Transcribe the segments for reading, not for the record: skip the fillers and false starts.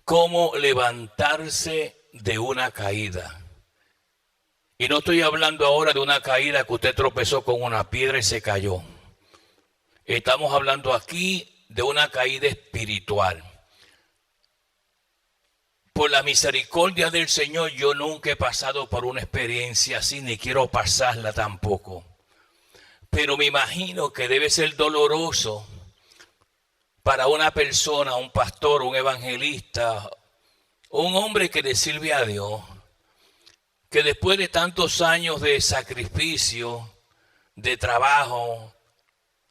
cómo levantarse de una caída. Y no estoy hablando ahora de una caída que usted tropezó con una piedra y se cayó. Estamos hablando aquí de una caída espiritual. Por la misericordia del Señor, yo nunca he pasado por una experiencia así, ni quiero pasarla tampoco. Pero me imagino que debe ser doloroso para una persona, un pastor, un evangelista, un hombre que le sirve a Dios, que después de tantos años de sacrificio, de trabajo,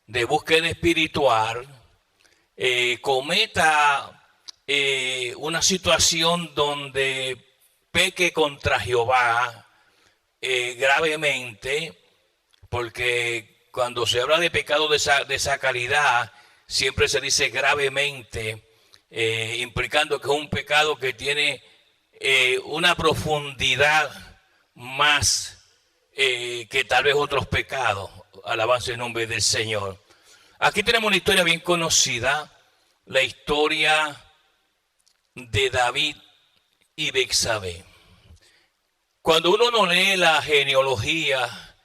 de búsqueda espiritual, cometa una situación donde peque contra Jehová gravemente, porque cuando se habla de pecado de esa calidad, siempre se dice gravemente, implicando que es un pecado que tiene una profundidad más que tal vez otros pecados. Alabanza el nombre del Señor. Aquí tenemos una historia bien conocida, la historia de David y Betsabé. Cuando uno no lee la genealogía,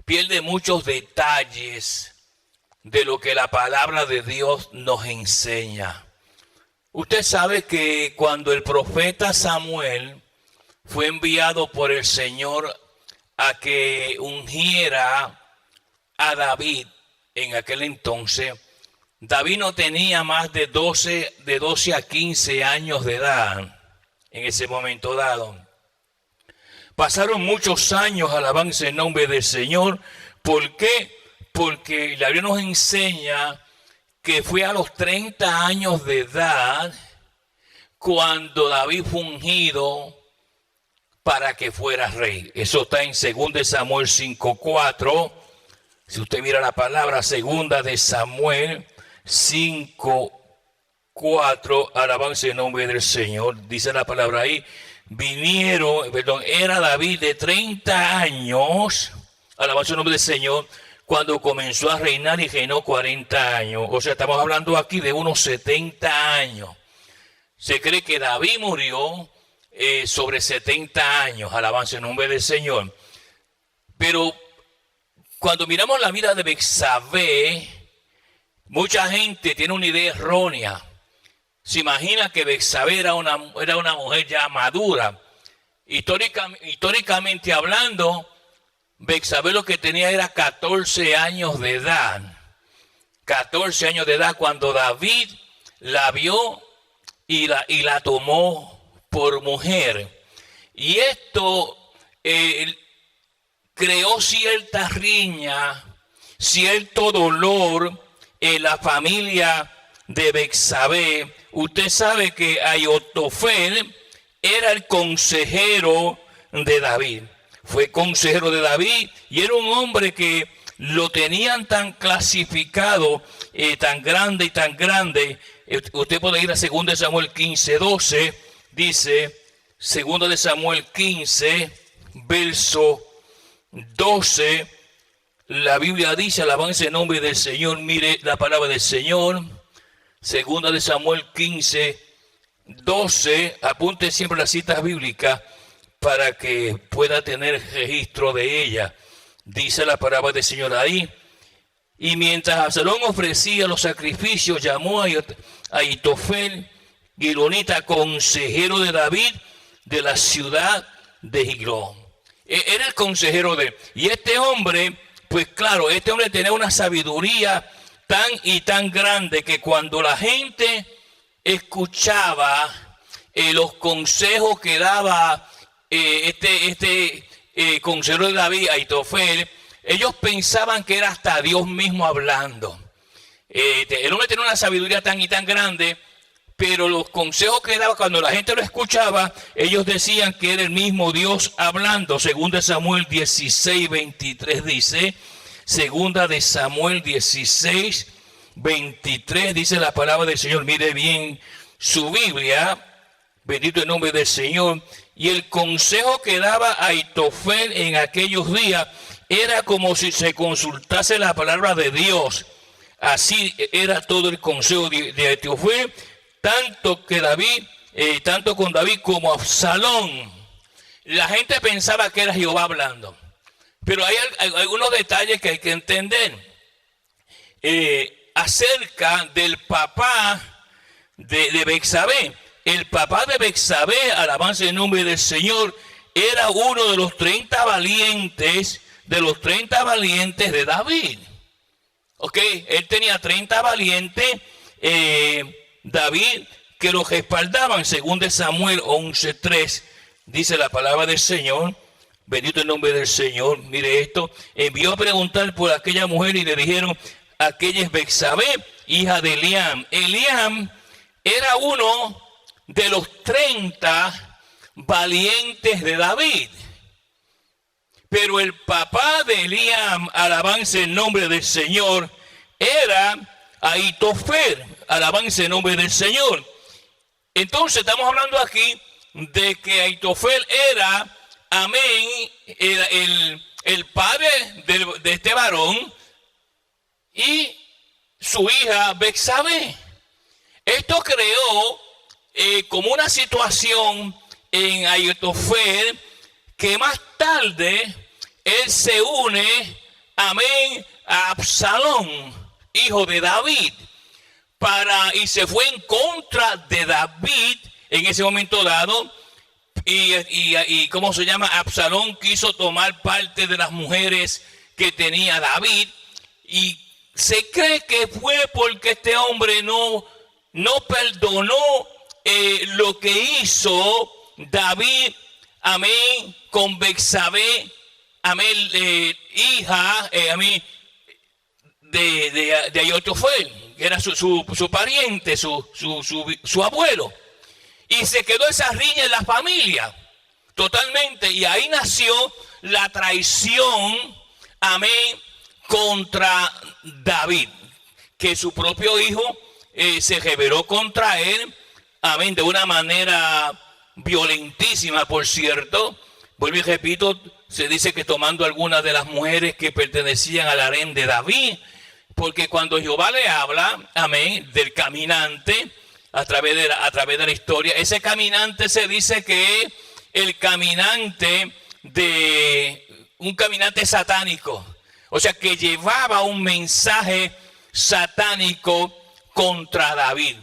pierde muchos detalles de lo que la palabra de Dios nos enseña. Usted sabe que cuando el profeta Samuel fue enviado por el Señor a que ungiera a David en aquel entonces, David no tenía más de 12 a 15 años de edad en ese momento dado. Pasaron muchos años, alabanza el nombre del Señor. ¿Por qué? Porque la Biblia nos enseña que fue a los 30 años de edad cuando David fue ungido para que fuera rey. Eso está en 2 Samuel 5:4. Si usted mira la palabra 2 Samuel 5:4, alabanza el nombre del Señor, dice la palabra ahí, era David de 30 años, alabanza el nombre del Señor, cuando comenzó a reinar y reinó 40 años. O sea, estamos hablando aquí de unos 70 años. Se cree que David murió sobre 70 años, alabanza el nombre del Señor. Pero cuando miramos la vida de Betsabé, mucha gente tiene una idea errónea. Se imagina que Betsabé era una mujer ya madura. Históricamente hablando, Betsabé lo que tenía era 14 años de edad. 14 años de edad cuando David la vio y la tomó por mujer. Y esto creó cierta riña, cierto dolor en la familia de Betsabé. Usted sabe que Ahitofel era el consejero de David. Fue consejero de David y era un hombre que lo tenían tan clasificado, tan grande y tan grande. Usted puede ir a 2 Samuel 15:12. Dice 2 Samuel 15, verso 12, la Biblia dice, alabanza en nombre del Señor, mire la palabra del Señor, 2 Samuel 15, 12, apunte siempre las citas bíblicas para que pueda tener registro de ella. Dice la palabra del Señor ahí, y mientras Absalón ofrecía los sacrificios, llamó a Ahitofel, gilonita, consejero de David, de la ciudad de Giglón. Era el consejero de él. Y este hombre, pues claro, este hombre tenía una sabiduría tan grande que cuando la gente escuchaba los consejos que daba este consejero de David, Ahitofel, ellos pensaban que era hasta Dios mismo hablando. El hombre tenía una sabiduría tan grande, pero los consejos que daba cuando la gente lo escuchaba, ellos decían que era el mismo Dios hablando. 2 Samuel 16:23 dice, 2 Samuel 16:23 dice la palabra del Señor. Mire bien su Biblia, bendito el nombre del Señor. Y el consejo que daba Ahitofel en aquellos días era como si se consultase la palabra de Dios. Así era todo el consejo de Ahitofel, tanto que David tanto con David como Absalón. La gente pensaba que era Jehová hablando. Pero hay algunos detalles que hay que entender. Acerca del papá de Betsabé. El papá de Betsabé, alabanza el nombre del Señor, era uno de los 30 valientes, de David. Ok, él tenía 30 valientes, David, que los respaldaban, según de Samuel 11:3, dice la palabra del Señor. Bendito el nombre del Señor. Mire esto. Envió a preguntar por aquella mujer y le dijeron: aquella es Betsabé, hija de Eliam. Eliam era uno de los 30 valientes de David. Pero el papá de Eliam, alabanza el nombre del Señor, era Ahitofel, alabanza el nombre del Señor. Entonces estamos hablando aquí de que Ahitofel era, amén, el padre de este varón y su hija Betsabé. Esto creó como una situación en Ahitofel, que más tarde él se une, amén, a Absalón, hijo de David, y se fue en contra de David en ese momento dado. Y ¿cómo se llama? Absalón quiso tomar parte de las mujeres que tenía David, y se cree que fue porque este hombre no perdonó lo que hizo David, amén, con Betsabé, amén, hija, amén, de Ahitofel, que era su pariente, su abuelo. Y se quedó esa riña en la familia, totalmente. Y ahí nació la traición, amén, contra David. Que su propio hijo se rebeló contra él, amén, de una manera violentísima, por cierto. Vuelvo y repito, se dice que tomando algunas de las mujeres que pertenecían al harén de David. Porque cuando Jehová le habla, amén, del caminante, a través de la historia, ese caminante se dice que es el caminante un caminante satánico, o sea, que llevaba un mensaje satánico contra David.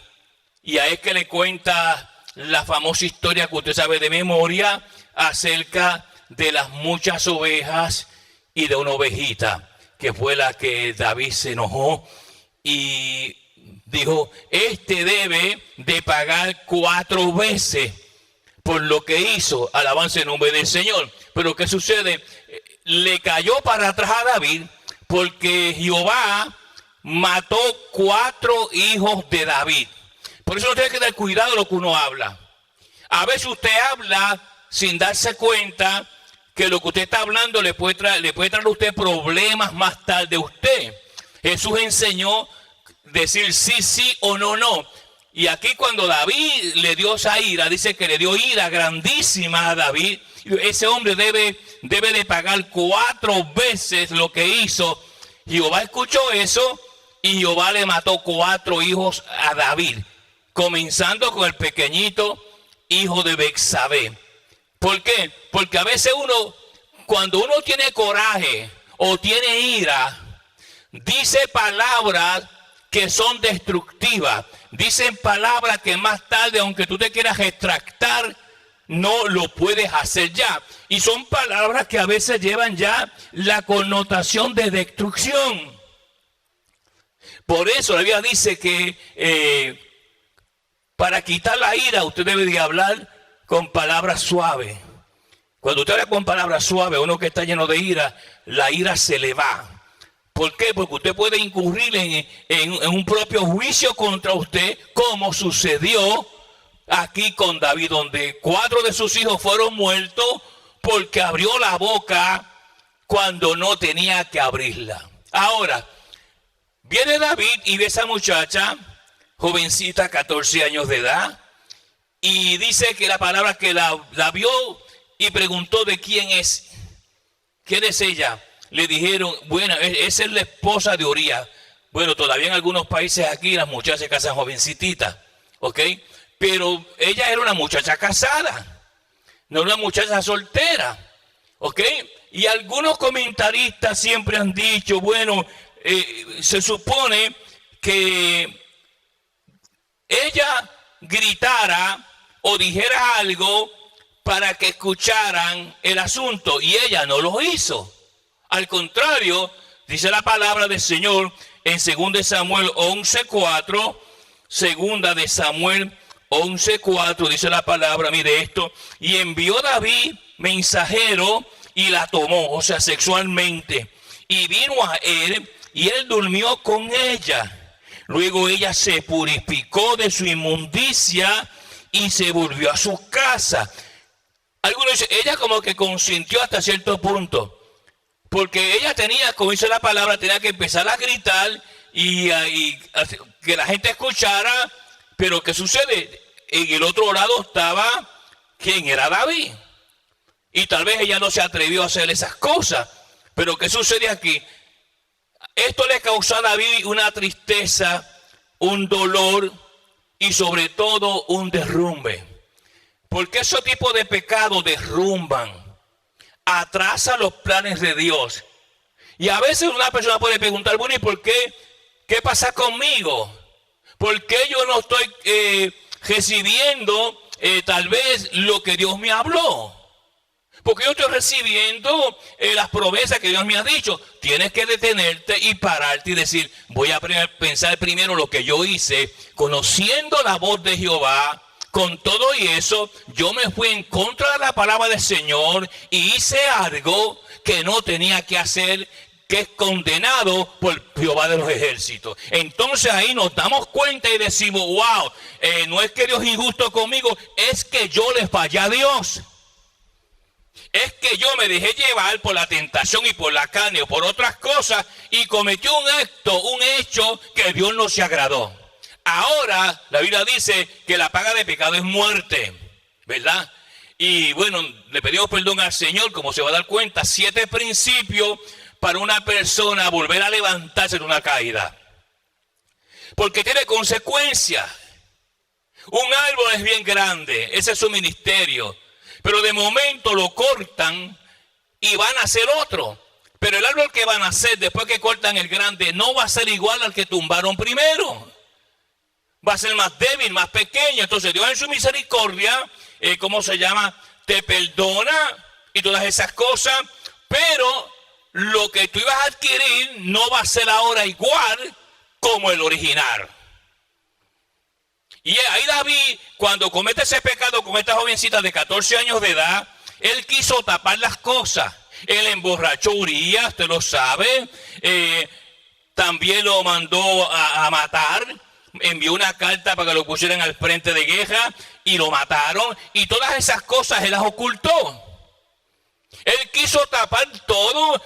Y a él que le cuenta la famosa historia que usted sabe de memoria acerca de las muchas ovejas y de una ovejita, que fue la que David se enojó y dijo: este debe de pagar 4 veces por lo que hizo, alabanza en nombre del Señor. Pero ¿qué sucede? Le cayó para atrás a David, porque Jehová mató 4 hijos de David. Por eso no tiene que dar cuidado lo que uno habla. A veces usted habla sin darse cuenta que lo que usted está hablando le puede traer a usted problemas más tarde a usted. Jesús enseñó decir sí o no. Y aquí cuando David le dio esa ira, dice que le dio ira grandísima a David. Ese hombre debe de pagar 4 veces lo que hizo. Jehová escuchó eso y Jehová le mató 4 hijos a David, comenzando con el pequeñito hijo de Betsabé. ¿Por qué? Porque a veces cuando uno tiene coraje o tiene ira, dice palabras que son destructivas. Dicen palabras que más tarde, aunque tú te quieras retractar, no lo puedes hacer ya. Y son palabras que a veces llevan ya la connotación de destrucción. Por eso la Biblia dice que para quitar la ira usted debe de hablar con palabras suaves. Cuando usted habla con palabras suaves, uno que está lleno de ira, la ira se le va. ¿Por qué? Porque usted puede incurrir en un propio juicio contra usted, como sucedió aquí con David, donde 4 de sus hijos fueron muertos porque abrió la boca cuando no tenía que abrirla. Ahora, viene David y ve a esa muchacha, jovencita, 14 años de edad, y dice que la palabra que la vio y preguntó de quién es. ¿Quién es ella? Le dijeron, bueno, esa es la esposa de Urías. Bueno, todavía en algunos países aquí las muchachas se casan jovencititas, ¿ok? pero ella era una muchacha casada, no una muchacha soltera, ¿ok? Y algunos comentaristas siempre han dicho, bueno, se supone que ella gritara o dijera algo para que escucharan el asunto, y ella no lo hizo. Al contrario, dice la palabra del Señor en 2 de Samuel 11:4, 2 de Samuel 11:4, dice la palabra, mire esto, y envió David mensajero y la tomó, o sea, sexualmente, y vino a él, y él durmió con ella. Luego ella se purificó de su inmundicia y se volvió a su casa. Algunos dicen, ella como que consintió hasta cierto punto, porque ella tenía, como dice la palabra, tenía que empezar a gritar y que la gente escuchara. Pero ¿qué sucede? En el otro lado estaba quien era David, y tal vez ella no se atrevió a hacer esas cosas. Pero ¿qué sucede aquí? Esto le causó a David una tristeza, un dolor y sobre todo un derrumbe. Porque ese tipo de pecados derrumban, atrasan los planes de Dios. Y a veces una persona puede preguntar, bueno, ¿y por qué? ¿Qué pasa conmigo? ¿Por qué yo no estoy recibiendo tal vez lo que Dios me habló? Porque yo estoy recibiendo las promesas que Dios me ha dicho. Tienes que detenerte y pararte y decir, voy a pensar primero lo que yo hice, conociendo la voz de Jehová. Con todo y eso, yo me fui en contra de la palabra del Señor y hice algo que no tenía que hacer, que es condenado por Jehová de los ejércitos. Entonces ahí nos damos cuenta y decimos, wow, no es que Dios es injusto conmigo, es que yo le fallé a Dios. Es que yo me dejé llevar por la tentación y por la carne o por otras cosas y cometí un acto, un hecho que Dios no se agradó. Ahora la Biblia dice que la paga de pecado es muerte, ¿verdad? Y bueno, le pedimos perdón al Señor, como se va a dar cuenta, 7 principios para una persona volver a levantarse de una caída. Porque tiene consecuencias. Un árbol es bien grande, ese es su ministerio. Pero de momento lo cortan y van a hacer otro. Pero el árbol que van a hacer después que cortan el grande no va a ser igual al que tumbaron primero. Va a ser más débil, más pequeño. Entonces Dios en su misericordia, ¿cómo se llama? Te perdona y todas esas cosas. Pero lo que tú ibas a adquirir no va a ser ahora igual como el original. Y ahí David, cuando comete ese pecado con esta jovencita de 14 años de edad, él quiso tapar las cosas. Él emborrachó a Urías, usted lo sabe. También lo mandó a matar. Envió una carta para que lo pusieran al frente de guerra y lo mataron. Y todas esas cosas él las ocultó. Él quiso tapar todo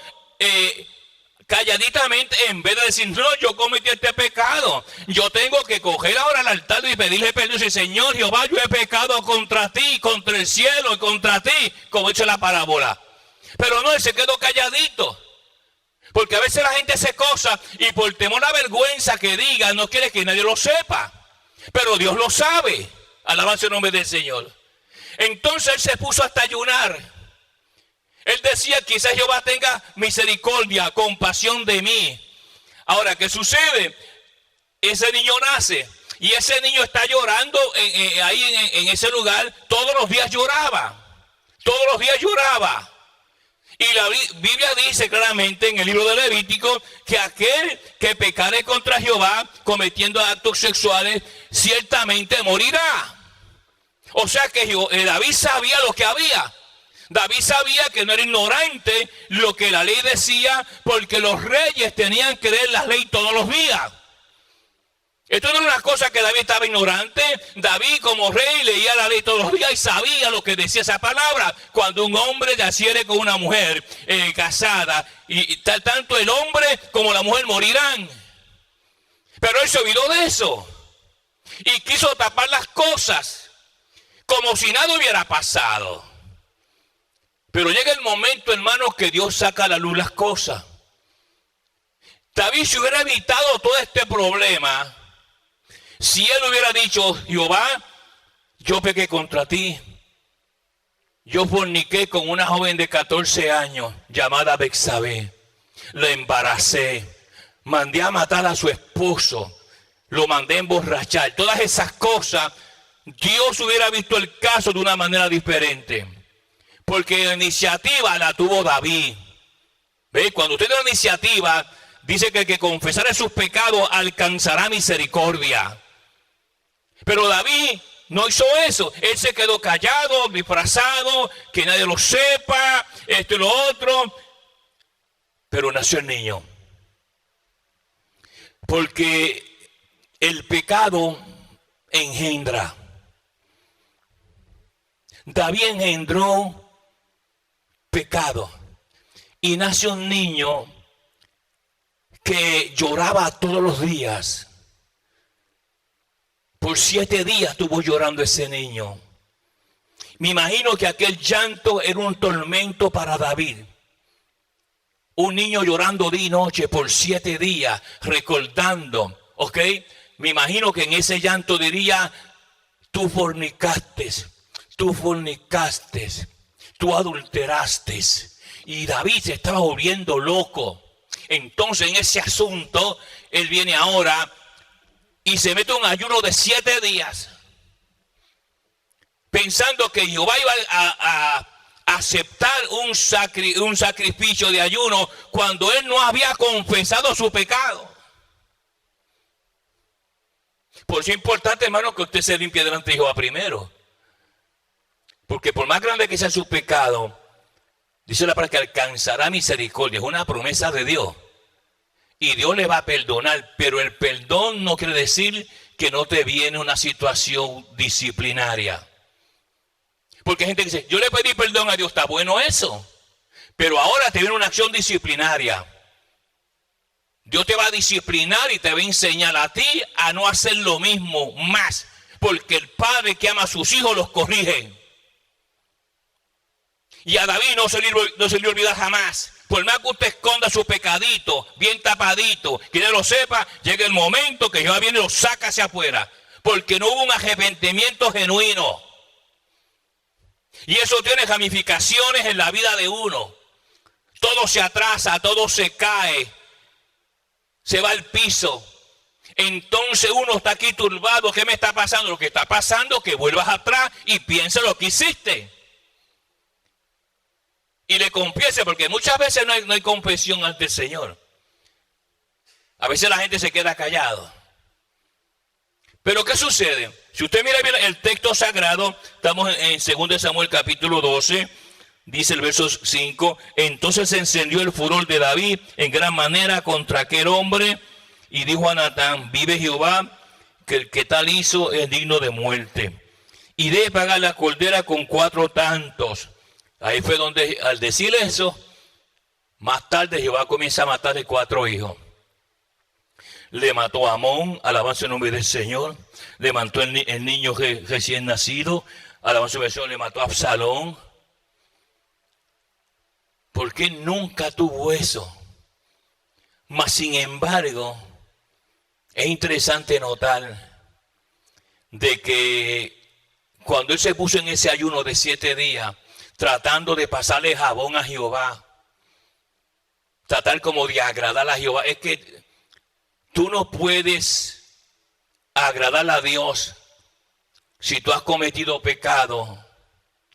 calladitamente, en vez de decir, no, yo cometí este pecado. Yo tengo que coger ahora el altar y pedirle perdón y decir, Señor Jehová, yo he pecado contra ti, contra el cielo y contra ti, como dice la parábola. Pero no, él se quedó calladito. Porque a veces la gente hace cosas y por temor a vergüenza que diga, no quiere que nadie lo sepa. Pero Dios lo sabe. Alabanza el nombre del Señor. Entonces él se puso hasta ayunar. Él decía, quizás Jehová tenga misericordia, compasión de mí. Ahora, ¿qué sucede? Ese niño nace y ese niño está llorando ahí en ese lugar. Todos los días lloraba. Todos los días lloraba. Y la Biblia dice claramente en el libro de Levítico que aquel que pecare contra Jehová cometiendo actos sexuales ciertamente morirá. O sea que David sabía lo que había. David sabía que no era ignorante lo que la ley decía, porque los reyes tenían que leer la ley todos los días. Esto no era una cosa que David estaba ignorante. David como rey leía la ley todos los días y sabía lo que decía esa palabra. Cuando un hombre yaciere con una mujer casada, y tanto el hombre como la mujer morirán. Pero él se olvidó de eso y quiso tapar las cosas como si nada hubiera pasado. Pero llega el momento, hermanos, que Dios saca a la luz las cosas. David se hubiera evitado todo este problema si él hubiera dicho, Jehová, yo pequé contra ti. Yo forniqué con una joven de 14 años llamada Betsabé. La embaracé. Mandé a matar a su esposo. Lo mandé a emborrachar. Todas esas cosas, Dios hubiera visto el caso de una manera diferente. Porque la iniciativa la tuvo David. ¿Ve? Cuando usted tiene la iniciativa, dice que el que confesare sus pecados alcanzará misericordia. Pero David no hizo eso. Él se quedó callado, disfrazado, que nadie lo sepa, esto y lo otro. Pero nació el niño. Porque el pecado engendra. David engendró pecado. Y nació un niño que lloraba todos los días. Por 7 días estuvo llorando ese niño. Me imagino que aquel llanto era un tormento para David. Un niño llorando día y noche por 7 días, recordando, ¿ok? Me imagino que en ese llanto diría, tú fornicaste, tú adulteraste. Y David se estaba volviendo loco. Entonces en ese asunto, él viene ahora y se mete un ayuno de 7 días. Pensando que Jehová iba a aceptar un sacrificio de ayuno cuando él no había confesado su pecado. Por eso es importante, hermano, que usted se limpie delante de Jehová primero. Porque por más grande que sea su pecado, dice la palabra que alcanzará misericordia. Es una promesa de Dios. Y Dios le va a perdonar. Pero el perdón no quiere decir que no te viene una situación disciplinaria. Porque hay gente que dice, yo le pedí perdón a Dios, está bueno eso. Pero ahora te viene una acción disciplinaria. Dios te va a disciplinar y te va a enseñar a ti a no hacer lo mismo más. Porque el padre que ama a sus hijos los corrige. Y a David no se le olvida jamás. Por más que usted esconda su pecadito, bien tapadito, que él lo sepa, llega el momento que Jehová viene y lo saca hacia afuera. Porque no hubo un arrepentimiento genuino. Y eso tiene ramificaciones en la vida de uno. Todo se atrasa, todo se cae. Se va al piso. Entonces uno está aquí turbado. ¿Qué me está pasando? Lo que está pasando es que vuelvas atrás y piensa lo que hiciste. Y le confiese, porque muchas veces no hay confesión ante el Señor. A veces la gente se queda callado. Pero ¿qué sucede? Si usted mira bien el texto sagrado, estamos en 2 Samuel capítulo 12, dice el verso 5, entonces se encendió el furor de David en gran manera contra aquel hombre, y dijo a Natán, vive Jehová, que el que tal hizo es digno de muerte. Y debe pagar la cordera con 4 tantos. Ahí fue donde, al decir eso, más tarde Jehová comienza a matarle 4 hijos. Le mató a Amón, alabanza el nombre del Señor. Le mató el niño recién nacido, alabanza el Señor. Le mató a Absalón. ¿Por qué nunca tuvo eso? Mas sin embargo, es interesante notar de que cuando él se puso en ese ayuno de 7 días, tratando de pasarle jabón a Jehová, tratar como de agradar a Jehová, es que tú no puedes agradar a Dios si tú has cometido pecado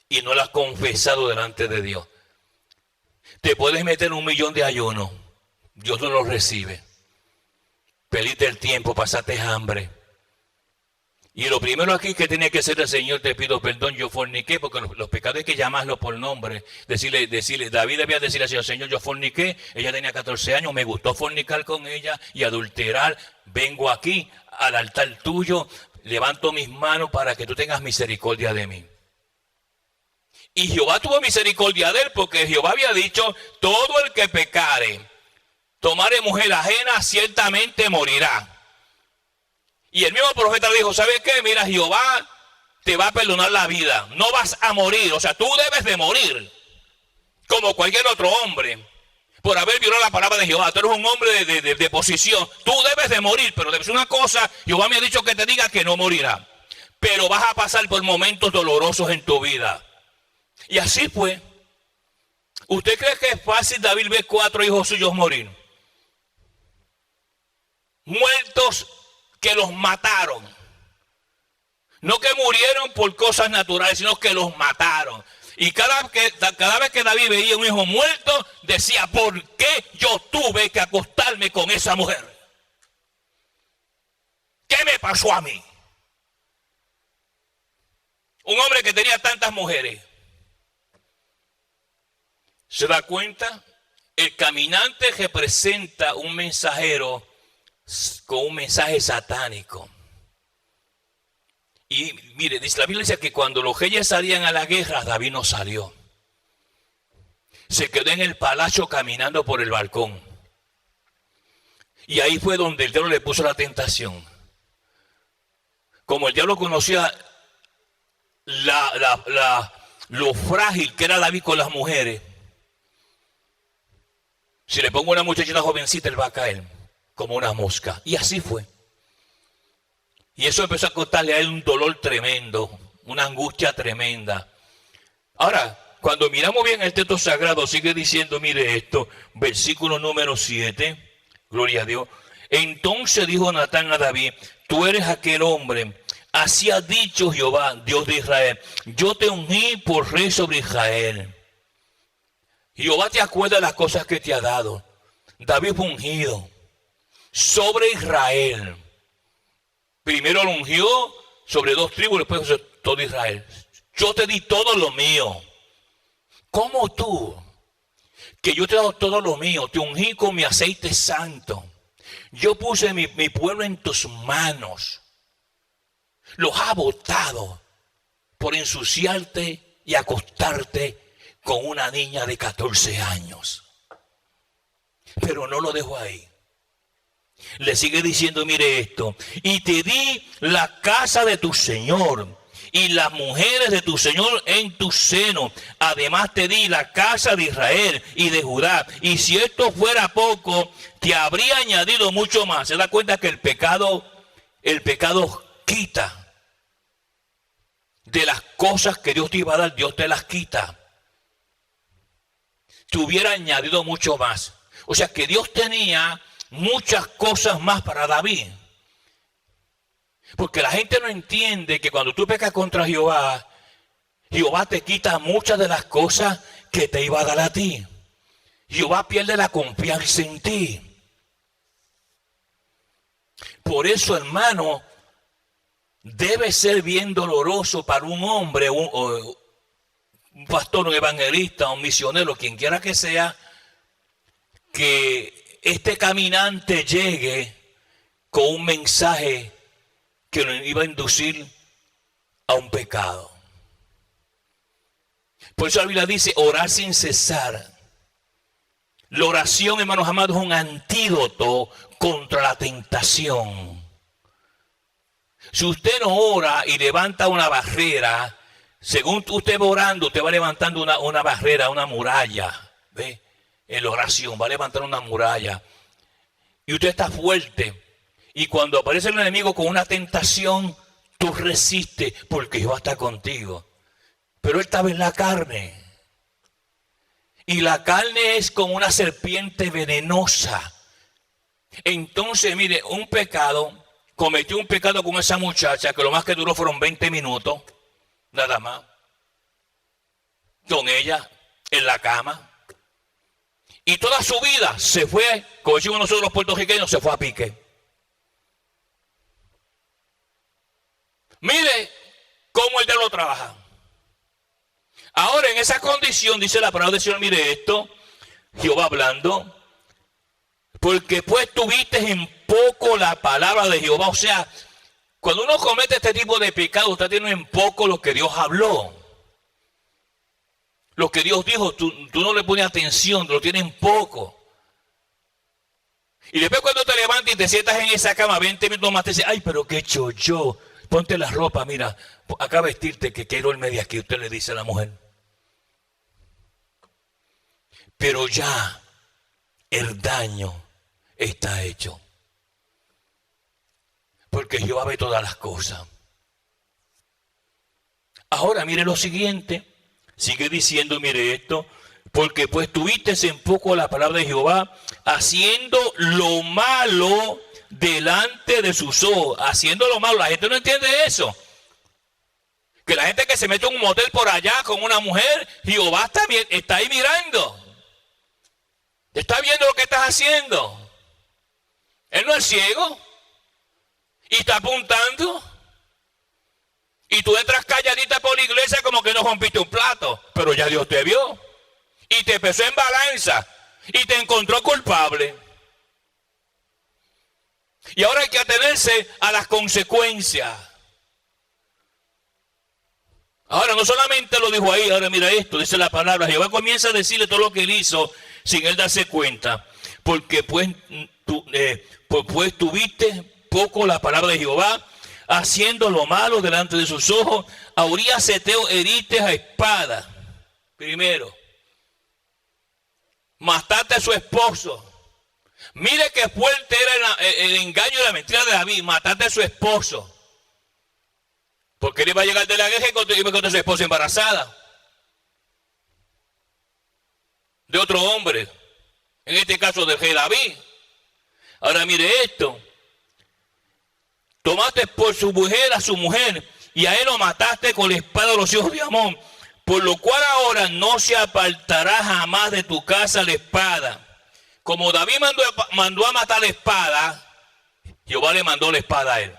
y no lo has confesado delante de Dios. Te puedes meter 1.000.000 de ayunos, Dios no los recibe. Perdiste el tiempo, pasaste hambre. Y lo primero aquí que tiene que hacer el Señor, te pido perdón, yo forniqué, porque los pecados hay que llamarlos por nombre. Decirle, David debía decirle al Señor, Señor, yo forniqué, ella tenía 14 años, me gustó fornicar con ella y adulterar. Vengo aquí al altar tuyo, levanto mis manos para que tú tengas misericordia de mí. Y Jehová tuvo misericordia de él, porque Jehová había dicho, todo el que pecare, tomare mujer ajena, ciertamente morirá. Y el mismo profeta le dijo, ¿sabes qué? Mira, Jehová te va a perdonar la vida. No vas a morir. O sea, tú debes de morir. Como cualquier otro hombre. Por haber violado la palabra de Jehová. Tú eres un hombre de posición. Tú debes de morir. Pero debes una cosa. Jehová me ha dicho que te diga que no morirá. pero vas a pasar por momentos dolorosos en tu vida. Y así fue. ¿Usted cree que es fácil David ver 4 hijos suyos morir? Muertos que los mataron. No que murieron por cosas naturales, sino que los mataron. Y cada vez que David veía un hijo muerto, decía, ¿por qué yo tuve que acostarme con esa mujer? ¿Qué me pasó a mí? Un hombre que tenía tantas mujeres. ¿Se da cuenta? El caminante representa un mensajero con un mensaje satánico. Y mire, dice la Biblia dice que cuando los reyes salían a la guerra, David no salió. Se quedó en el palacio caminando por el balcón. Y ahí fue donde el diablo le puso la tentación. Como el diablo conocía lo frágil que era David con las mujeres, si le pongo una muchachita jovencita, él va a caer como una mosca. Y así fue. Y eso empezó a costarle a él un dolor tremendo, una angustia tremenda. Ahora, cuando miramos bien el texto sagrado, sigue diciendo, mire esto, versículo número 7, gloria a Dios. Entonces dijo Natán a David, tú eres aquel hombre, así ha dicho Jehová, Dios de Israel, yo te ungí por rey sobre Israel. Jehová te acuerda de las cosas que te ha dado. David fue ungido sobre Israel. Primero lo ungió sobre 2 tribus, después sobre todo Israel. Yo te di todo lo mío. ¿Cómo tú? Que yo te he dado todo lo mío. Te ungí con mi aceite santo. Yo puse mi pueblo en tus manos. Los ha botado por ensuciarte y acostarte con una niña de 14 años. Pero no lo dejo ahí. Le sigue diciendo, mire esto, y te di la casa de tu Señor y las mujeres de tu Señor en tu seno. Además te di la casa de Israel y de Judá. Y si esto fuera poco, te habría añadido mucho más. Se da cuenta que el pecado quita. De las cosas que Dios te iba a dar, Dios te las quita. Te hubiera añadido mucho más. O sea que Dios tenía muchas cosas más para David. Porque la gente no entiende que cuando tú pecas contra Jehová, Jehová te quita muchas de las cosas que te iba a dar a ti. Jehová pierde la confianza en ti. Por eso, hermano, debe ser bien doloroso para un hombre, un pastor, un evangelista, un misionero, quien quiera que sea, que este caminante llegue con un mensaje que lo iba a inducir a un pecado. Por eso la Biblia dice orar sin cesar. La oración, hermanos amados, es un antídoto contra la tentación. Si usted no ora y levanta una barrera, según usted va orando, usted va levantando una barrera, una muralla. ¿Ve? En la oración va a levantar una muralla. Y usted está fuerte. Y cuando aparece el enemigo con una tentación, tú resistes porque Jehová está contigo. Pero él estaba en la carne. Y la carne es como una serpiente venenosa. Entonces, mire, cometió un pecado con esa muchacha, que lo más que duró fueron 20 minutos, nada más. Con ella, en la cama. Y toda su vida se fue, como decimos nosotros los puertorriqueños, se fue a pique. Mire cómo el diablo trabaja. Ahora, en esa condición, dice la palabra del Señor, mire esto, Jehová hablando, porque pues tuviste en poco la palabra de Jehová. O sea, cuando uno comete este tipo de pecado, usted tiene en poco lo que Dios habló. Lo que Dios dijo, tú no le pones atención, lo tienes en poco. Y después cuando te levantas y te sientas en esa cama 20 minutos más, te dice, ay, pero qué he hecho yo. Ponte la ropa, mira, acá vestirte que quiero irme de aquí, usted le dice a la mujer. Pero ya el daño está hecho. Porque Jehová ve todas las cosas. Ahora mire lo siguiente, sigue diciendo, mire esto, porque pues tuviste en poco la palabra de Jehová, haciendo lo malo delante de sus ojos, haciendo lo malo. La gente no entiende eso. Que la gente que se mete en un motel por allá con una mujer, Jehová está ahí mirando. Está viendo lo que estás haciendo. Él no es ciego. Y está apuntando. Y tú entras calladita por la iglesia como que no rompiste un plato. Pero ya Dios te vio. Y te pesó en balanza. Y te encontró culpable. Y ahora hay que atenerse a las consecuencias. Ahora no solamente lo dijo ahí, ahora mira esto, dice la palabra. Jehová comienza a decirle todo lo que él hizo sin él darse cuenta. Porque pues tuviste poco la palabra de Jehová, haciendo lo malo delante de sus ojos. A Urías Heteo heriste a espada. Primero, mataste a su esposo. Mire qué fuerte era el engaño y la mentira de David. Mataste a su esposo. Porque él iba a llegar de la guerra y iba con su esposa embarazada. De otro hombre. En este caso del rey David. Ahora mire esto. Tomaste por su mujer a su mujer. Y a él lo mataste con la espada de los hijos de Amón. Por lo cual ahora no se apartará jamás de tu casa la espada. Como David mandó a matar la espada, Jehová le mandó la espada a él.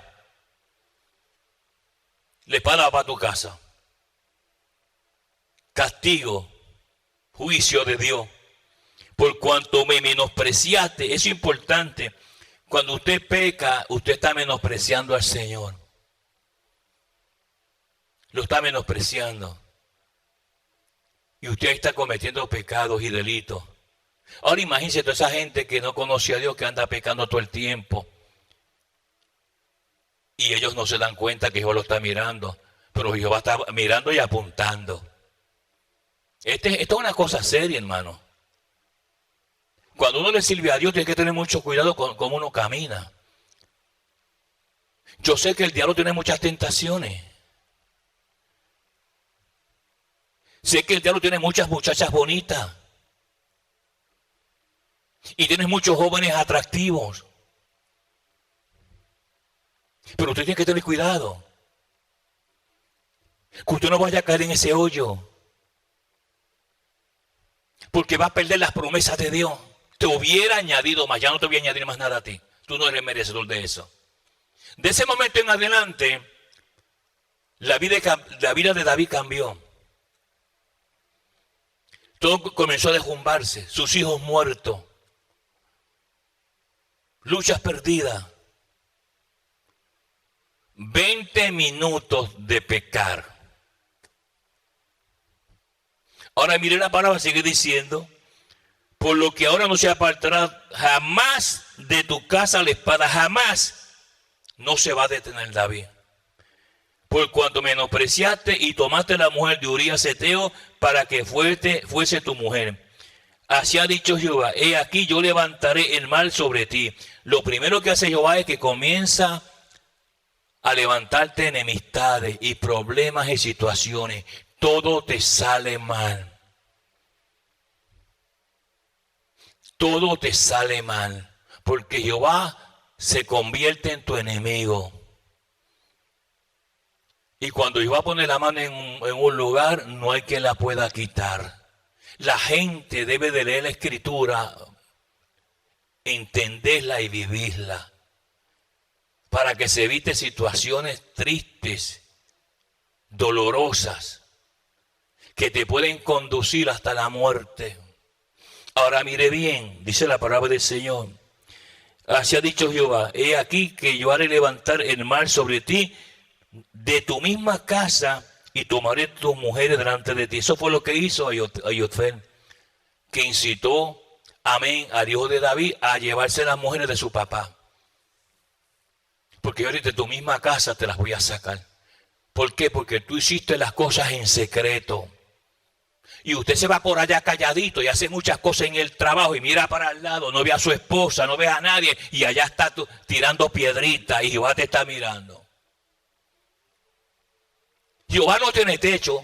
La espada va para tu casa. Castigo, juicio de Dios. Por cuanto me menospreciaste, eso es importante. Cuando usted peca, usted está menospreciando al Señor. Lo está menospreciando. Y usted está cometiendo pecados y delitos. Ahora imagínese toda esa gente que no conoce a Dios, que anda pecando todo el tiempo. Y ellos no se dan cuenta que Jehová lo está mirando. Pero Jehová está mirando y apuntando. Esto es una cosa seria, hermano. Cuando uno le sirve a Dios, tiene que tener mucho cuidado con cómo uno camina. Yo sé que el diablo tiene muchas tentaciones. Sé que el diablo tiene muchas muchachas bonitas. Y tienes muchos jóvenes atractivos. Pero usted tiene que tener cuidado. Que usted no vaya a caer en ese hoyo. Porque va a perder las promesas de Dios. Te hubiera añadido más. Ya no te voy a añadir más nada a ti. Tú no eres merecedor de eso. De ese momento en adelante, la vida de David cambió. Todo comenzó a derrumbarse. Sus hijos muertos. Luchas perdidas. 20 minutos de pecar. Ahora mire la palabra, sigue diciendo, por lo que ahora no se apartará jamás de tu casa la espada, jamás no se va a detener David. Por cuanto menospreciaste y tomaste la mujer de Urías Heteo para que fuese tu mujer. Así ha dicho Jehová, he aquí yo levantaré el mal sobre ti. Lo primero que hace Jehová es que comienza a levantarte enemistades y problemas y situaciones. Todo te sale mal. Todo te sale mal. Porque Jehová se convierte en tu enemigo. Y cuando Jehová pone la mano en un lugar, no hay quien la pueda quitar. La gente debe de leer la Escritura, entenderla y vivirla. Para que se evite situaciones tristes, dolorosas, que te pueden conducir hasta la muerte. Ahora mire bien, dice la palabra del Señor. Así ha dicho Jehová, he aquí que yo haré levantar el mal sobre ti de tu misma casa y tomaré tus mujeres delante de ti. Eso fue lo que hizo Ahitofel, que incitó, amén, al hijo de David a llevarse las mujeres de su papá. Porque yo ahorita de tu misma casa te las voy a sacar. ¿Por qué? Porque tú hiciste las cosas en secreto. Y usted se va por allá calladito y hace muchas cosas en el trabajo y mira para el lado, no ve a su esposa, no ve a nadie y allá está tirando piedritas y Jehová te está mirando. Jehová no tiene techo.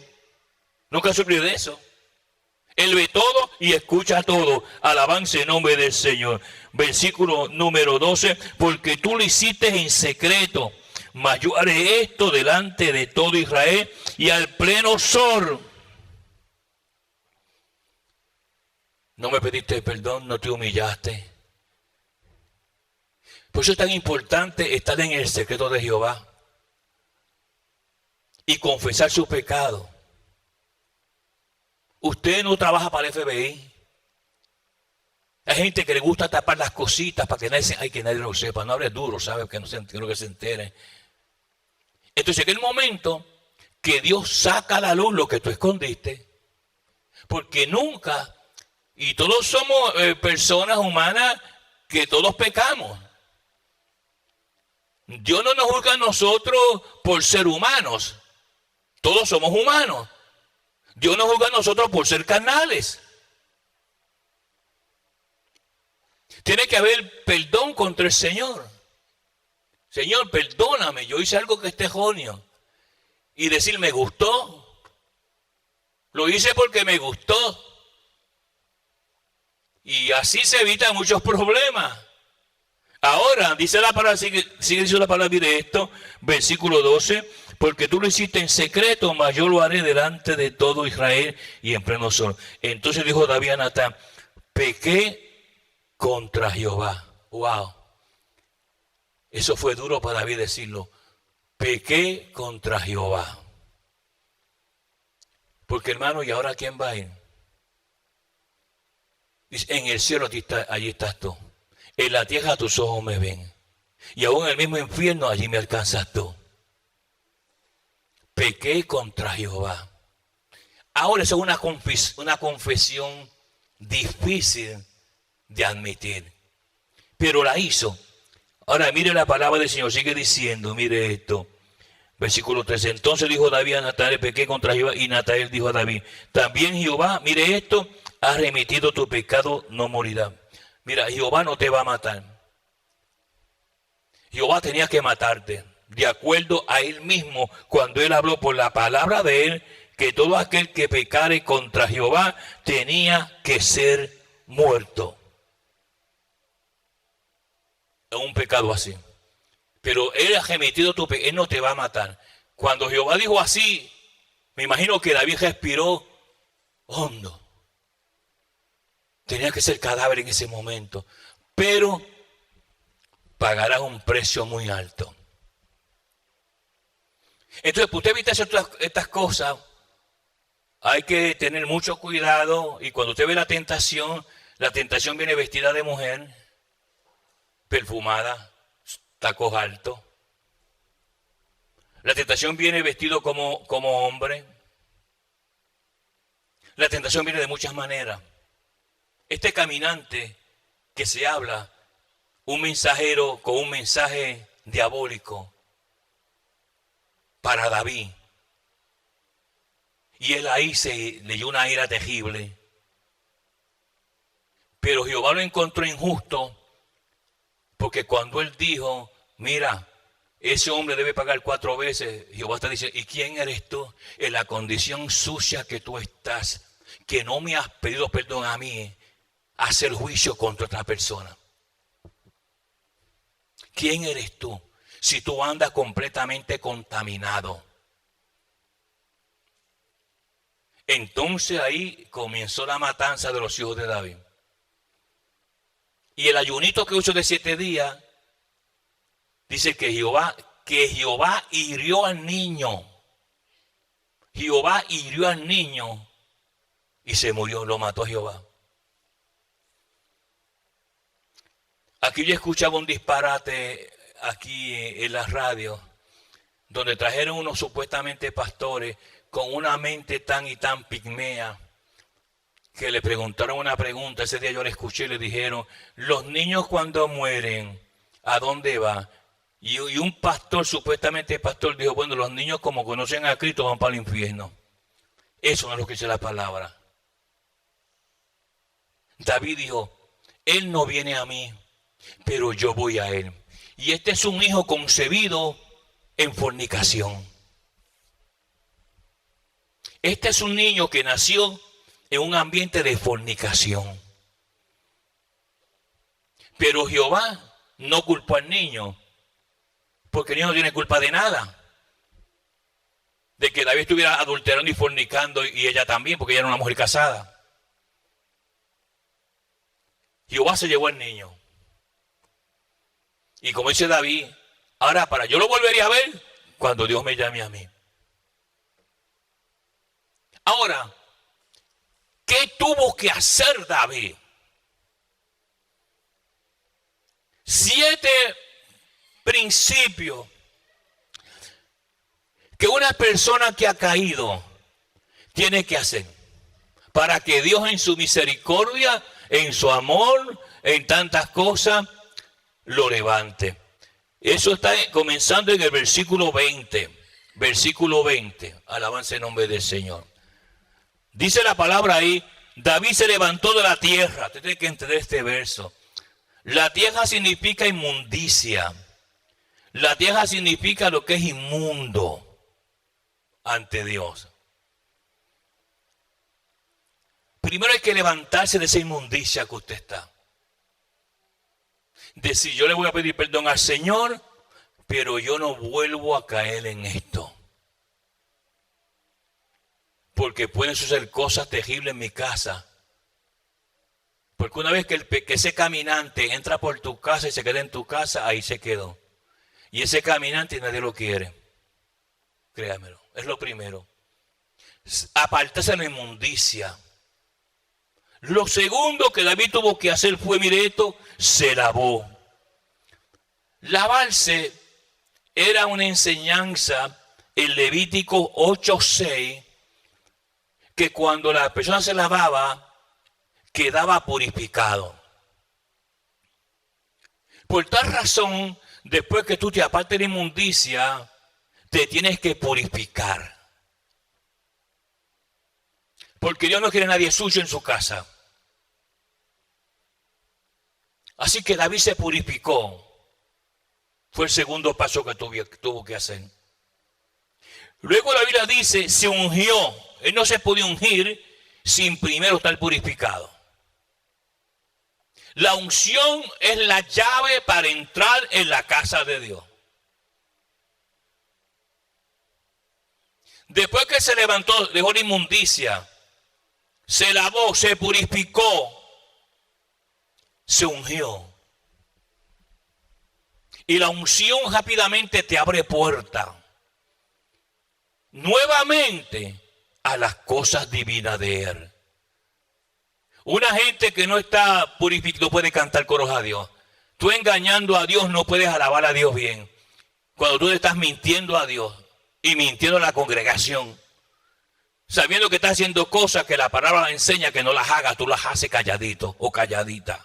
Nunca sufrí de eso. Él ve todo y escucha todo. Alabanza en nombre del Señor. Versículo número 12. Porque tú lo hiciste en secreto, mas yo haré esto delante de todo Israel y al pleno sol. No me pediste perdón, no te humillaste. Por eso es tan importante estar en el secreto de Jehová y confesar su pecado. Usted no trabaja para el FBI. Hay gente que le gusta tapar las cositas para que nadie lo sepa. No hable duro, ¿sabe? Que no quiero que se entere. Entonces, en el momento que Dios saca a la luz lo que tú escondiste, porque nunca, y todos somos personas humanas que todos pecamos. Dios no nos juzga a nosotros por ser humanos. Todos somos humanos. Dios nos juzga a nosotros por ser carnales. Tiene que haber perdón contra el Señor. Señor, perdóname, yo hice algo que esté erróneo. Y decir, me gustó. Lo hice porque me gustó. Y así se evitan muchos problemas. Ahora, dice la palabra, sigue diciendo la palabra, mire esto, versículo 12, porque tú lo hiciste en secreto, mas yo lo haré delante de todo Israel y en pleno sol. Entonces dijo David a Natán, pequé contra Jehová. Wow. Eso fue duro para David decirlo. Pequé contra Jehová. Porque hermano, ¿y ahora quién va a ir? Dice, en el cielo allí estás tú. En la tierra tus ojos me ven. Y aún en el mismo infierno allí me alcanzas tú. Pequé contra Jehová. Ahora eso es una confesión difícil de admitir. Pero la hizo. Ahora mire la palabra del Señor. Sigue diciendo, mire esto. Versículo 13. Entonces dijo David a Natán, pequé contra Jehová. Y Natán dijo a David, también Jehová, mire esto, ha remitido tu pecado, no morirá. Mira, Jehová no te va a matar. Jehová tenía que matarte. De acuerdo a él mismo, cuando él habló por la palabra de él, que todo aquel que pecare contra Jehová tenía que ser muerto. Es un pecado así. Pero él ha remitido tu pecado, él no te va a matar. Cuando Jehová dijo así, me imagino que David respiró hondo. Tenía que ser cadáver en ese momento. Pero pagarás un precio muy alto. Entonces, para usted evitar estas cosas, hay que tener mucho cuidado. Y cuando usted ve la tentación viene vestida de mujer, perfumada, tacos altos. La tentación viene vestido como hombre. La tentación viene de muchas maneras. Este caminante que se habla, un mensajero con un mensaje diabólico para David. Y él ahí se leyó una ira terrible. Pero Jehová lo encontró injusto, porque cuando él dijo, mira, ese hombre debe pagar 4 veces, Jehová está diciendo, ¿y quién eres tú? En la condición sucia que tú estás, que no me has pedido perdón a mí, hacer juicio contra otra persona. ¿Quién eres tú si tú andas completamente contaminado? Entonces ahí comenzó la matanza de los hijos de David. Y el ayunito que hizo de 7 días, dice que Jehová hirió al niño. Jehová hirió al niño y se murió, lo mató a Jehová. Aquí yo escuchaba un disparate aquí en la radio, donde trajeron unos supuestamente pastores con una mente tan y tan pigmea, que le preguntaron una pregunta. Ese día yo le escuché y le dijeron, los niños cuando mueren, ¿a dónde van? Y un pastor, supuestamente pastor, dijo, bueno, los niños como conocen a Cristo van para el infierno. Eso no es lo que dice la palabra. David dijo, él no viene a mí, pero yo voy a él. Y este es un hijo concebido en fornicación. Este es un niño que nació en un ambiente de fornicación. Pero Jehová no culpó al niño, porque el niño no tiene culpa de nada. De que David estuviera adulterando y fornicando, y ella también, porque ella era una mujer casada. Jehová se llevó al niño. Y como dice David, ahora yo lo volvería a ver cuando Dios me llame a mí. Ahora, ¿qué tuvo que hacer David? 7 principios que una persona que ha caído tiene que hacer para que Dios en su misericordia, en su amor, en tantas cosas, lo levante. Eso está comenzando en el versículo 20. Versículo 20. Alabanza en nombre del Señor. Dice la palabra ahí, David se levantó de la tierra. Usted tiene que entender este verso. La tierra significa inmundicia. La tierra significa lo que es inmundo ante Dios. Primero hay que levantarse de esa inmundicia que usted está. Decir, yo le voy a pedir perdón al Señor, pero yo no vuelvo a caer en esto. Porque pueden suceder cosas terribles en mi casa. Porque una vez que ese caminante entra por tu casa y se queda en tu casa, ahí se quedó. Y ese caminante nadie lo quiere. Créamelo, es lo primero. Apartarse de la inmundicia. Lo segundo que David tuvo que hacer fue, mire esto, se lavó. Lavarse era una enseñanza en Levítico 8:6, que cuando la persona se lavaba, quedaba purificado. Por tal razón, después que tú te apartes de la inmundicia, te tienes que purificar. Porque Dios no quiere a nadie suyo en su casa. Así que David se purificó. Fue el segundo paso que tuvo que hacer. Luego la Biblia dice, se ungió. Él no se podía ungir sin primero estar purificado. La unción es la llave para entrar en la casa de Dios. Después que se levantó, dejó la inmundicia, se lavó, se purificó, se ungió. Y la unción rápidamente te abre puerta nuevamente a las cosas divinas de Él. Una gente que no está purificada no puede cantar coros a Dios. Tú engañando a Dios no puedes alabar a Dios bien. Cuando tú le estás mintiendo a Dios y mintiendo a la congregación, sabiendo que estás haciendo cosas que la palabra enseña que no las hagas, tú las haces calladito o calladita.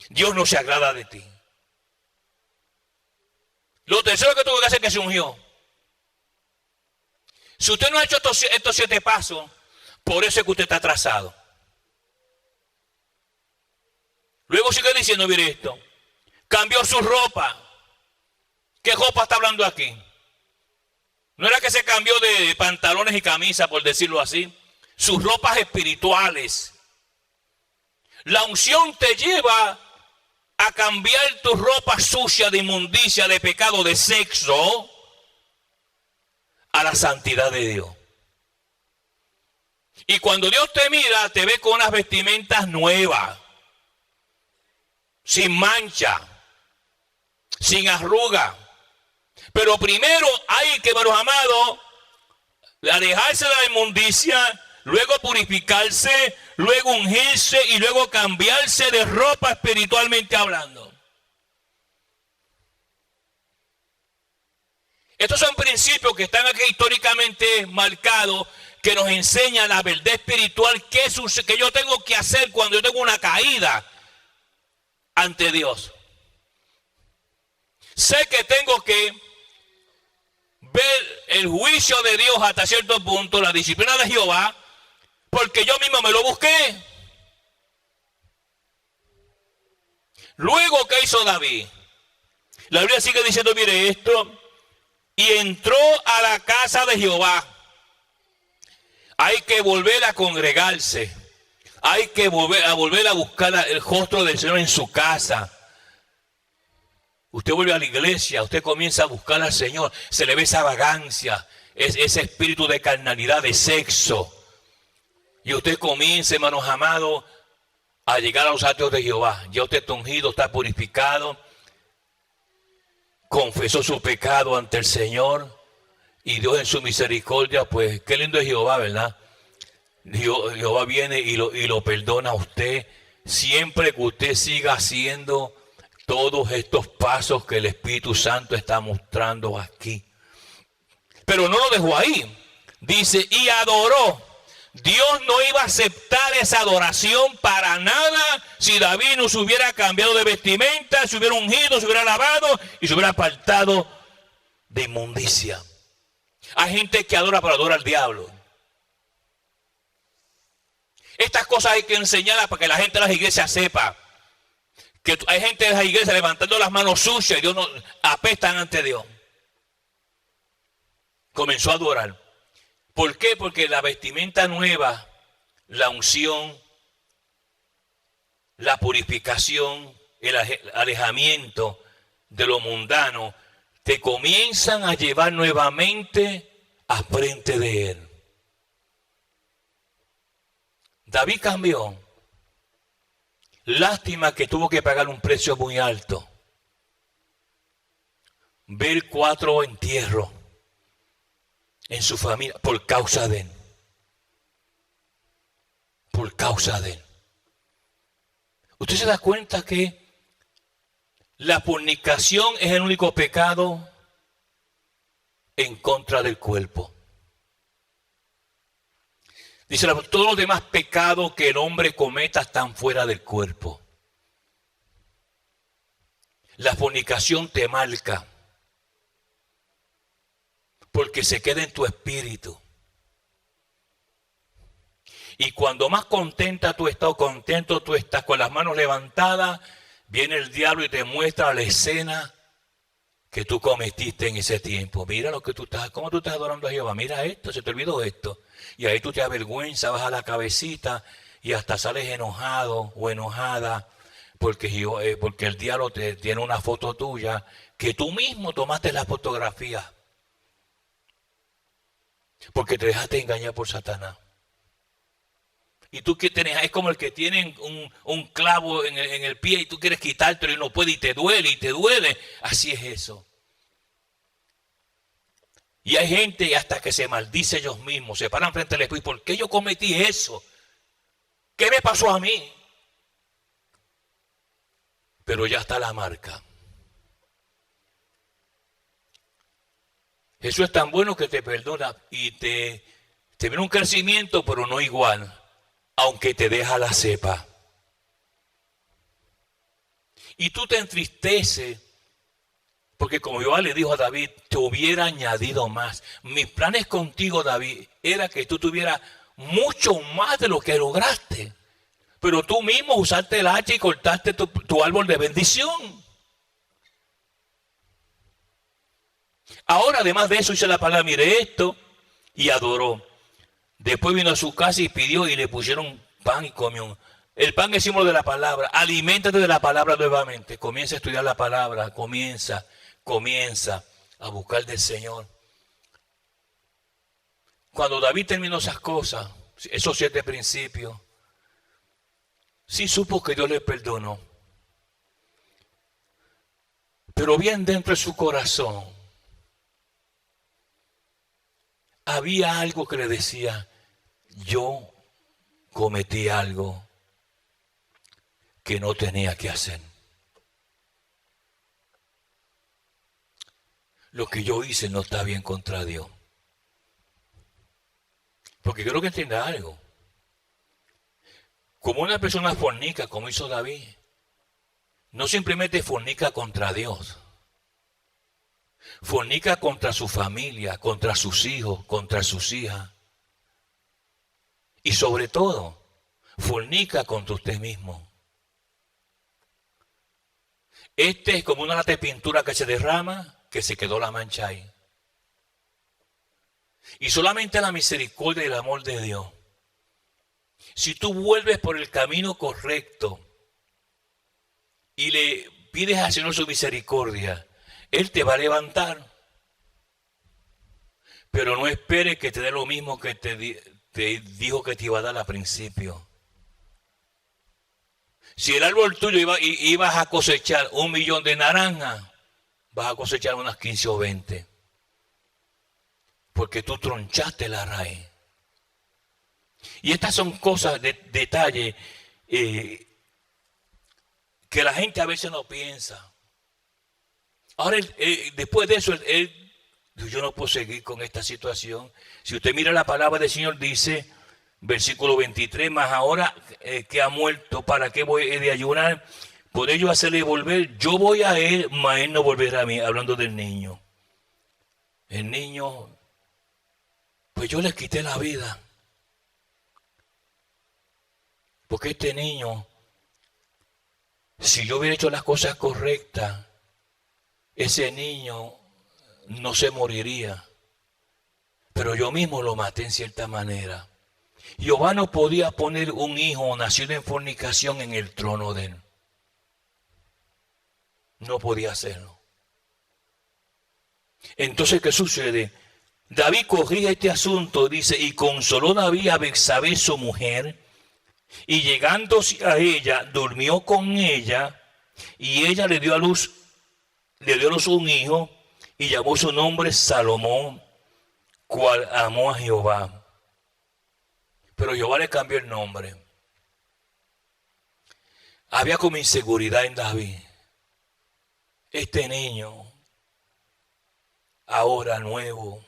Dios no se agrada de ti. Lo tercero que tuvo que hacer es que se ungió. Si usted no ha hecho estos 7 pasos, por eso es que usted está atrasado. Luego sigue diciendo, mire esto, cambió su ropa. ¿Qué ropa está hablando aquí? No era que se cambió de pantalones y camisa, por decirlo así. Sus ropas espirituales. La unción te lleva a cambiar tu ropa sucia de inmundicia, de pecado, de sexo, a la santidad de Dios. Y cuando Dios te mira, te ve con unas vestimentas nuevas, sin mancha, sin arruga. Pero primero hay que, hermanos amados, alejarse de la inmundicia, luego purificarse, luego ungirse y luego cambiarse de ropa espiritualmente hablando. Estos son principios que están aquí históricamente marcados, que nos enseñan la verdad espiritual que yo tengo que hacer cuando yo tengo una caída ante Dios. Sé que tengo que ver el juicio de Dios hasta cierto punto, la disciplina de Jehová, porque yo mismo me lo busqué. Luego, ¿qué hizo David? La Biblia sigue diciendo, mire esto, y entró a la casa de Jehová. Hay que volver a congregarse. Hay que volver a buscar el rostro del Señor en su casa. Usted vuelve a la iglesia, usted comienza a buscar al Señor, se le ve esa vagancia, ese espíritu de carnalidad, de sexo. Y usted comienza, hermanos amados, a llegar a los atrios de Jehová. Ya usted está ungido, está purificado, confesó su pecado ante el Señor. Y Dios en su misericordia, pues qué lindo es Jehová, ¿verdad? Jehová viene y lo perdona a usted. Siempre que usted siga haciendo todos estos pasos que el Espíritu Santo está mostrando aquí. Pero no lo dejó ahí. Dice, y adoró. Dios no iba a aceptar esa adoración para nada si David no se hubiera cambiado de vestimenta, se hubiera ungido, se hubiera lavado y se hubiera apartado de inmundicia. Hay gente que adora para adorar al diablo. Estas cosas hay que enseñarlas para que la gente de las iglesias sepa. Que hay gente de las iglesias levantando las manos sucias y Dios no apestan ante Dios. Comenzó a adorar. ¿Por qué? Porque la vestimenta nueva, la unción, la purificación, el alejamiento de lo mundano, te comienzan a llevar nuevamente a frente de Él. David cambió. Lástima que tuvo que pagar un precio muy alto. Ver 4 entierros en su familia por causa de él. Por causa de él. ¿Usted se da cuenta que la fornicación es el único pecado en contra del cuerpo? Dice, todos los demás pecados que el hombre cometa están fuera del cuerpo. La fornicación te marca porque se queda en tu espíritu. Y cuando más contento tú estás con las manos levantadas, viene el diablo y te muestra la escena que tú cometiste en ese tiempo. Mira lo que tú estás, cómo tú estás adorando a Jehová. Mira esto, se te olvidó esto. Y ahí tú te avergüenzas, bajas la cabecita y hasta sales enojado o enojada porque el diablo te tiene una foto tuya que tú mismo tomaste la fotografía. Porque te dejaste engañar por Satanás. Y tú que tienes, es como el que tiene un clavo en el pie y tú quieres quitártelo y no puedes y te duele. Así es eso. Y hay gente hasta que se maldice ellos mismos, se paran frente al espejo. ¿Y por qué yo cometí eso? ¿Qué me pasó a mí? Pero ya está la marca. Jesús es tan bueno que te perdona y te viene un crecimiento, pero no igual, aunque te deja la cepa. Y tú te entristeces, porque como Jehová le dijo a David, te hubiera añadido más. Mis planes contigo, David, era que tú tuvieras mucho más de lo que lograste. Pero tú mismo usaste el hacha y cortaste tu árbol de bendición. Ahora, además de eso, dice la palabra, mire esto, y adoró. Después vino a su casa y pidió y le pusieron pan y comió. El pan es símbolo de la palabra. Aliméntate de la palabra nuevamente. Comienza a estudiar la palabra. Comienza a buscar del Señor. Cuando David terminó esas cosas, esos 7 principios, sí supo que Dios le perdonó. Pero bien dentro de su corazón había algo que le decía, yo cometí algo que no tenía que hacer. Lo que yo hice no está bien contra Dios. Porque quiero que entienda algo. Como una persona fornica, como hizo David, no simplemente fornica contra Dios. Fornica contra su familia, contra sus hijos, contra sus hijas. Y sobre todo, fornica contra usted mismo. Este es como una lata de pintura que se derrama, que se quedó la mancha ahí. Y solamente la misericordia y el amor de Dios. Si tú vuelves por el camino correcto y le pides al Señor su misericordia, Él te va a levantar. Pero no esperes que te dé lo mismo que te dijo que te iba a dar al principio. Si el árbol tuyo ibas a cosechar 1 millón de naranjas, vas a cosechar unas 15 o 20. Porque tú tronchaste la raíz. Y estas son cosas, detalles que la gente a veces no piensa. Ahora, después de eso, yo no puedo seguir con esta situación. Si usted mira la palabra del Señor, dice, versículo 23, más ahora que ha muerto, ¿para qué voy de ayunar? Por ello hacerle volver, yo voy a él, mas él no volverá a mí. Hablando del niño. El niño, pues yo le quité la vida. Porque este niño, si yo hubiera hecho las cosas correctas, ese niño no se moriría. Pero yo mismo lo maté en cierta manera. Jehová no podía poner un hijo nacido en fornicación en el trono de él. No podía hacerlo. Entonces, ¿qué sucede? David corrige este asunto, dice, y consoló David a Betsabé su mujer, y llegándose a ella, durmió con ella, y ella le dio a luz un hijo, y llamó su nombre Salomón, cual amó a Jehová. Pero Jehová le cambió el nombre. Había como inseguridad en David. Este niño, ahora nuevo,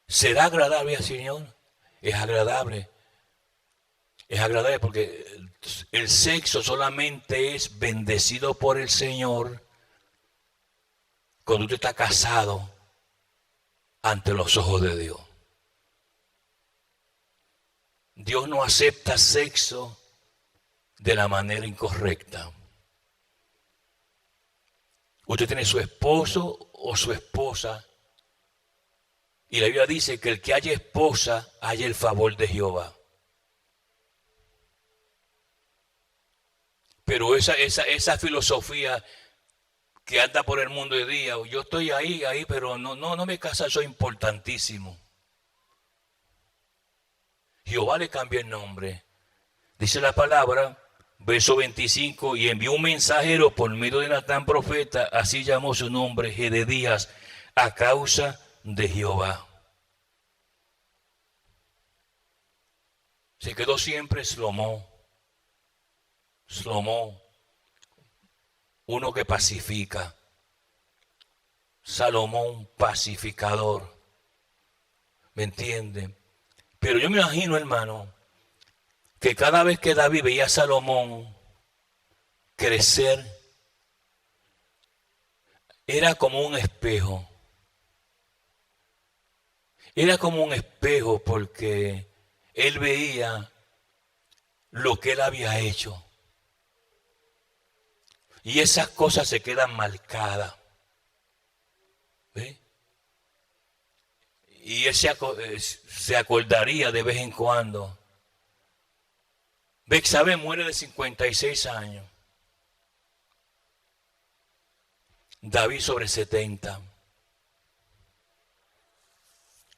¿será agradable al Señor? Es agradable. Es agradable porque el sexo solamente es bendecido por el Señor cuando usted está casado ante los ojos de Dios. Dios no acepta sexo de la manera incorrecta. Usted tiene su esposo o su esposa y la Biblia dice que el que haya esposa haya el favor de Jehová. Pero esa filosofía que anda por el mundo de día, yo estoy ahí, pero no me casa, eso es importantísimo. Jehová le cambió el nombre. Dice la palabra, verso 25, y envió un mensajero por medio de Natán profeta, así llamó su nombre, Jededías, a causa de Jehová. Se quedó siempre Salomón, uno que pacifica. Salomón, pacificador. ¿Me entienden? Pero yo me imagino, hermano, que cada vez que David veía a Salomón crecer, era como un espejo. Era como un espejo porque él veía lo que él había hecho. Y esas cosas se quedan marcadas. ¿Ve? Y él se acordaría de vez en cuando. Betsabé muere de 56 años. David sobre 70.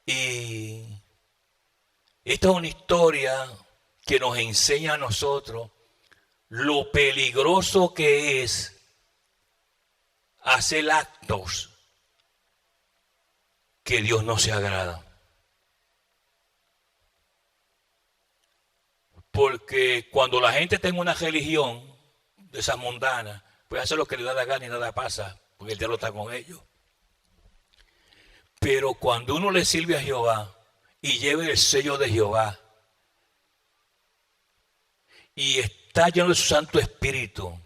Y esta es una historia que nos enseña a nosotros lo peligroso que es hacer actos que Dios no se agrada. Porque cuando la gente tenga una religión de esas mundanas, puede hacer lo que le da la gana y nada pasa, porque el diablo está con ellos. Pero cuando uno le sirve a Jehová y lleve el sello de Jehová y está lleno de su Santo Espíritu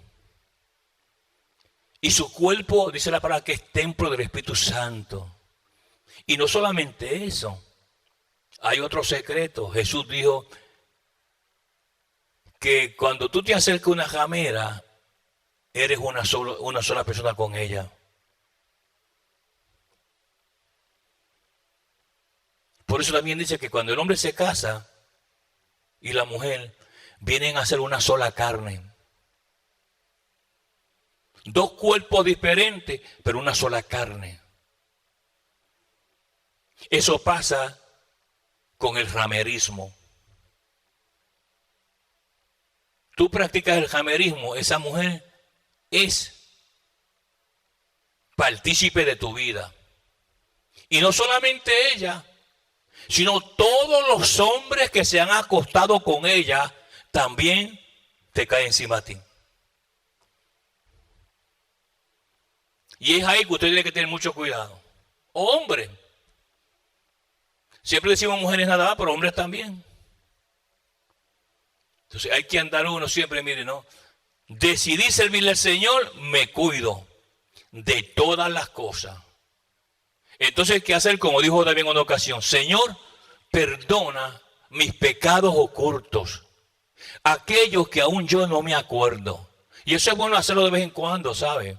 y su cuerpo, dice la palabra, que es templo del Espíritu Santo. Y no solamente eso, hay otro secreto. Jesús dijo que cuando tú te acercas a una ramera, eres una sola persona con ella. Por eso también dice que cuando el hombre se casa y la mujer vienen a ser una sola carne. Dos cuerpos diferentes, pero una sola carne. Eso pasa con el ramerismo. Tú practicas el ramerismo, esa mujer es partícipe de tu vida. Y no solamente ella, sino todos los hombres que se han acostado con ella, también te caen encima a ti. Y es ahí que usted tiene que tener mucho cuidado. Hombre. Siempre decimos mujeres nada más, pero hombres también. Entonces hay que andar uno siempre, mire, ¿no? Decidí servirle al Señor, me cuido de todas las cosas. Entonces, ¿qué hacer? Como dijo también en una ocasión, Señor, perdona mis pecados ocultos, aquellos que aún yo no me acuerdo. Y eso es bueno hacerlo de vez en cuando, ¿sabe?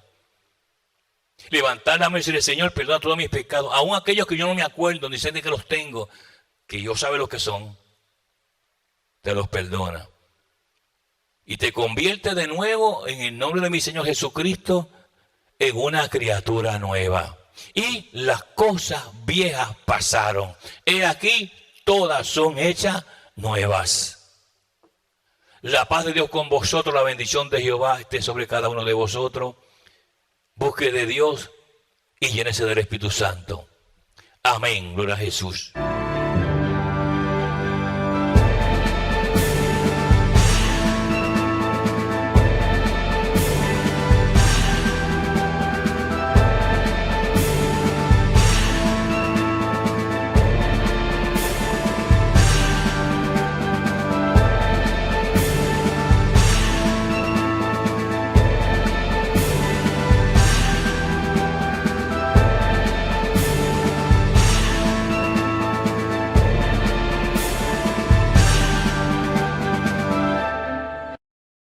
Levantar la mano y decirle, Señor, perdona todos mis pecados, aún aquellos que yo no me acuerdo, ni sé de que los tengo, que yo sabe lo que son, te los perdona. Y te convierte de nuevo, en el nombre de mi Señor Jesucristo, en una criatura nueva. Y las cosas viejas pasaron. He aquí, todas son hechas nuevas. La paz de Dios con vosotros, la bendición de Jehová esté sobre cada uno de vosotros. Busque de Dios y llénese del Espíritu Santo. Amén. Gloria a Jesús.